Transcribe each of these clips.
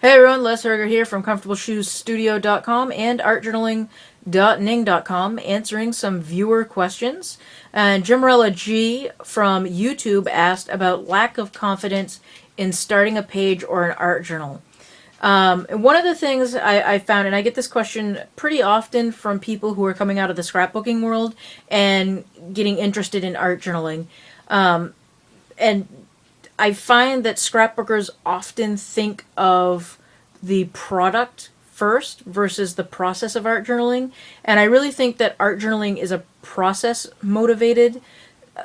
Hey everyone, Les Herger here from ComfortableShoesStudio.com and ArtJournaling.ning.com answering some viewer questions. And Jimarella G from YouTube asked about lack of confidence in starting a page or an art journal. And one of the things I found, and I get this question pretty often from people who are coming out of the scrapbooking world and getting interested in art journaling. And I find that scrapbookers often think of the product first versus the process of art journaling. And I really think that art journaling is a process motivated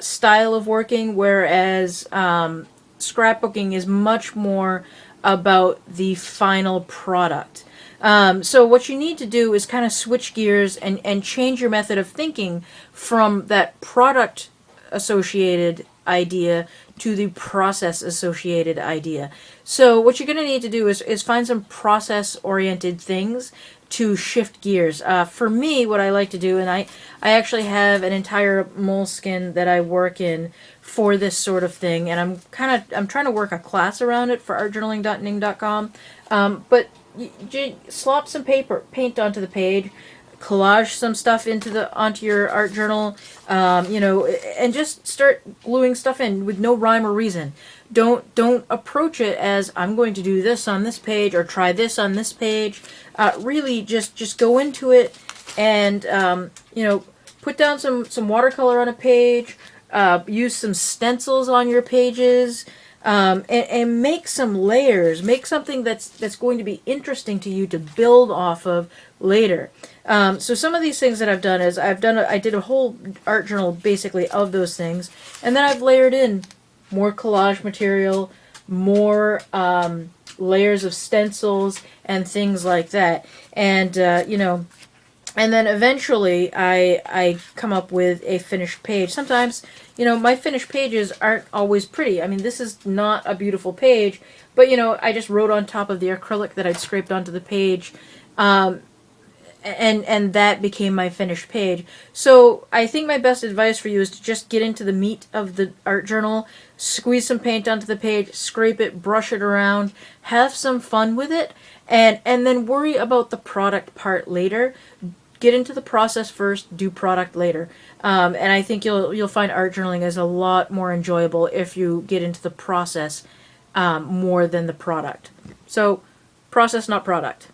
style of working, whereas scrapbooking is much more about the final product. So what you need to do is kind of switch gears and change your method of thinking from that product associated idea to the process associated idea. So what you're going to need to do is find some process oriented things to shift gears. For me, what I like to do, and I actually have an entire moleskin that I work in for this sort of thing, and I'm trying to work a class around it for artjournaling.ning.com. But you slop some paint onto the page, collage some stuff onto your art journal, and just start gluing stuff in with no rhyme or reason. Don't approach it as I'm going to do this on this page or try this on this page. Really, just go into it and put down some watercolor on a page. Use some stencils on your pages. And make some layers. Make something that's going to be interesting to you to build off of later. So some of these things that I've done is I did a whole art journal basically of those things, and then I've layered in more collage material, more layers of stencils and things like that, and and then eventually I come up with a finished page. Sometimes, my finished pages aren't always pretty. I mean, this is not a beautiful page, but, I just wrote on top of the acrylic that I'd scraped onto the page, and that became my finished page. So I think my best advice for you is to just get into the meat of the art journal, squeeze some paint onto the page, scrape it, brush it around, have some fun with it, and then worry about the product part later. Get into the process first, do product later. And I think you'll find art journaling is a lot more enjoyable if you get into the process more than the product. So, process, not product.